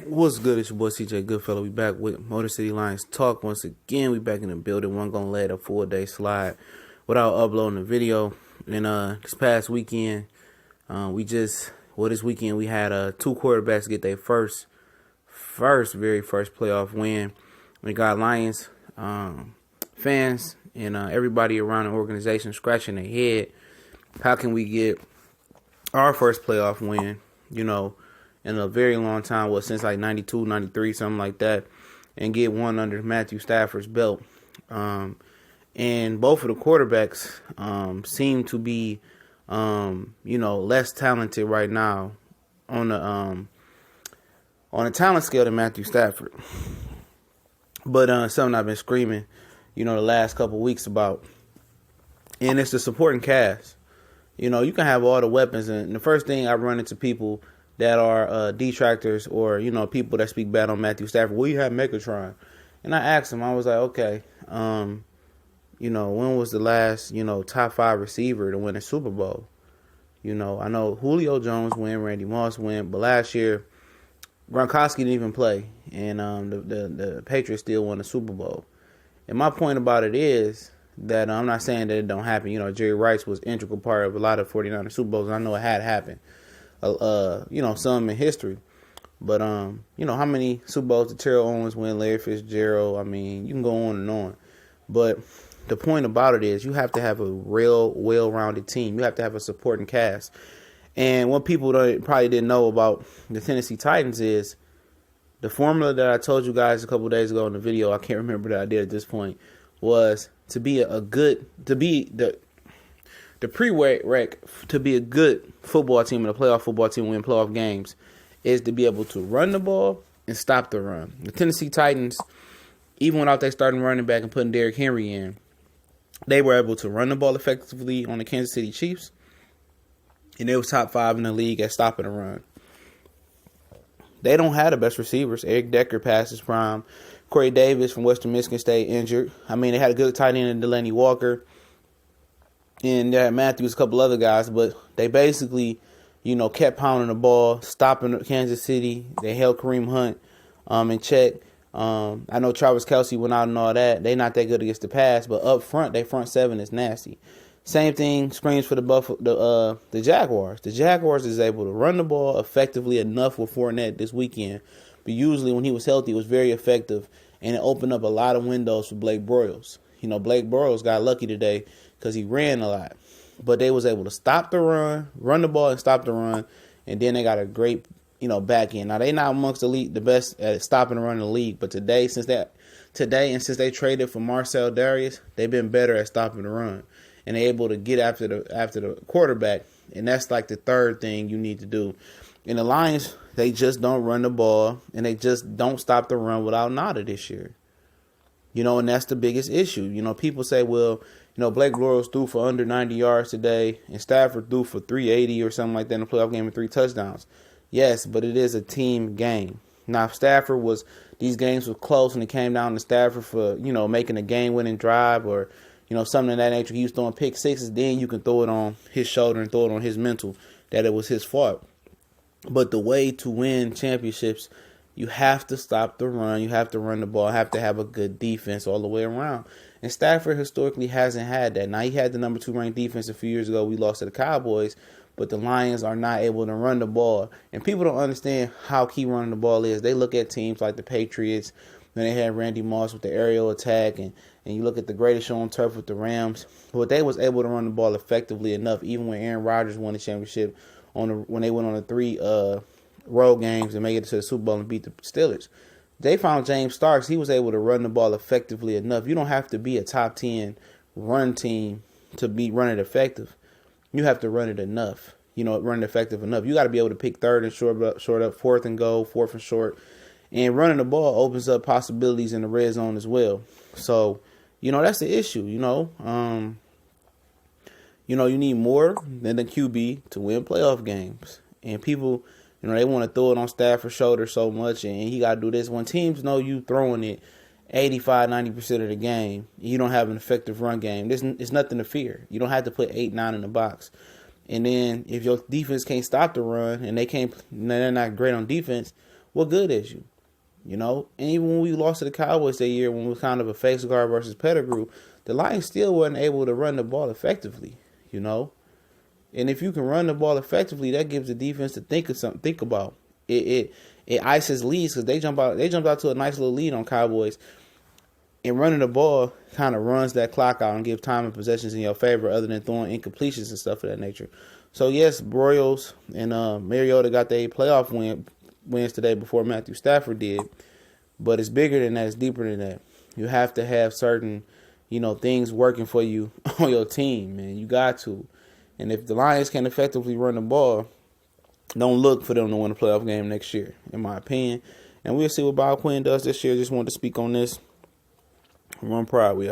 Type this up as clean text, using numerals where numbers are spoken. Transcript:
What's good? It's your boy CJ Goodfellow. We back with Motor City Lions Talk once again. We back in the building. One gonna let a full day slide without uploading a video. And this past weekend, this weekend we had two quarterbacks get their very first playoff win. We got Lions fans and everybody around the organization scratching their head. How can we get our first playoff win? In a very long time, since like 92, 93, something like that, and get one under Matthew Stafford's belt. And both of the quarterbacks seem to be, less talented right now on the talent scale than Matthew Stafford. But something I've been screaming, the last couple weeks about, and it's the supporting cast. You can have all the weapons, and the first thing I run into people that are detractors or, people that speak bad on Matthew Stafford, well, you have Megatron. And I asked him, I was like, okay, when was the last, top 5 receiver to win a Super Bowl? I know Julio Jones win, Randy Moss win, but last year, Gronkowski didn't even play, and the Patriots still won the Super Bowl. And my point about it is that I'm not saying that it don't happen. Jerry Rice was an integral part of a lot of 49er Super Bowls, and I know it had happened. Some in history. But, how many Super Bowls did Terrell Owens win, Larry Fitzgerald? I mean, you can go on and on. But the point about it is you have to have a real well-rounded team. You have to have a supporting cast. And what people probably didn't know about the Tennessee Titans is the formula that I told you guys a couple days ago in the video, I can't remember that I did at this point, was to be the prereq to be a good football team and a playoff football team win playoff games is to be able to run the ball and stop the run. The Tennessee Titans, even without they starting running back and putting Derrick Henry in, they were able to run the ball effectively on the Kansas City Chiefs, and they was top 5 in the league at stopping the run. They don't have the best receivers. Eric Decker past his prime. Corey Davis from Western Michigan State injured. I mean, they had a good tight end in Delaney Walker. And they had Matthews, a couple other guys, but they basically, kept pounding the ball, stopping Kansas City. They held Kareem Hunt in check. I know Travis Kelce went out and all that. They're not that good against the pass, but up front, their front seven is nasty. Same thing screams for the Jaguars. The Jaguars is able to run the ball effectively enough with Fournette this weekend, but usually when he was healthy, it was very effective, and it opened up a lot of windows for Blake Bortles. Blake Bortles got lucky today because he ran a lot. But they was able to stop the run the ball and stop the run, and then they got a great, back end. Now, they not amongst the best at stopping the run in the league, but since they traded for Marcel Darius, they've been better at stopping the run. And they're able to get after the quarterback, and that's like the third thing you need to do. And the Lions, they just don't run the ball, and they just don't stop the run without Nada this year. And that's the biggest issue. People say, well, Blake Bortles threw for under 90 yards today, and Stafford threw for 380 or something like that in the playoff game with 3 touchdowns. Yes, but it is a team game. Now, if these games were close and it came down to Stafford for, making a game-winning drive or, something of that nature, he was throwing pick sixes, then you can throw it on his shoulder and throw it on his mental that it was his fault. But the way to win championships, you have to stop the run. You have to run the ball. You have to have a good defense all the way around. And Stafford historically hasn't had that. Now, he had the number 2 ranked defense a few years ago. We lost to the Cowboys. But the Lions are not able to run the ball. And people don't understand how key running the ball is. They look at teams like the Patriots. Then they had Randy Moss with the aerial attack. And you look at the greatest show on turf with the Rams. But they was able to run the ball effectively enough, even when Aaron Rodgers won the championship when they went on the 3 road games and make it to the Super Bowl and beat the Steelers. They found James Starks. He was able to run the ball effectively enough. You don't have to be a top 10 run team to be running effective. You have to run it enough. Run it effective enough. You got to be able to pick third and short up, 4th and goal, 4th and short. And running the ball opens up possibilities in the red zone as well. So, that's the issue. You need more than the QB to win playoff games. And people, they want to throw it on Stafford's shoulder so much, and he got to do this. When teams know you throwing it 85, 90% of the game, you don't have an effective run game, it's nothing to fear. You don't have to put 8, 9 in the box. And then if your defense can't stop the run and they're not great on defense, what good is you? You know, and even when we lost to the Cowboys that year, when we was kind of a face guard versus Pettigrew, the Lions still wasn't able to run the ball effectively. You know, and if you can run the ball effectively, that gives the defense to think about. It ices leads because they jumped out to a nice little lead on Cowboys, and running the ball kind of runs that clock out and gives time and possessions in your favor, other than throwing incompletions and stuff of that nature. So yes, Broyles and Mariota got their playoff wins today before Matthew Stafford did, but it's bigger than that. It's deeper than that. You have to have certain, things working for you on your team, man. You got to. And if the Lions can effectively run the ball, don't look for them to win a playoff game next year, in my opinion. And we'll see what Bob Quinn does this year. Just wanted to speak on this. Run proud. We are.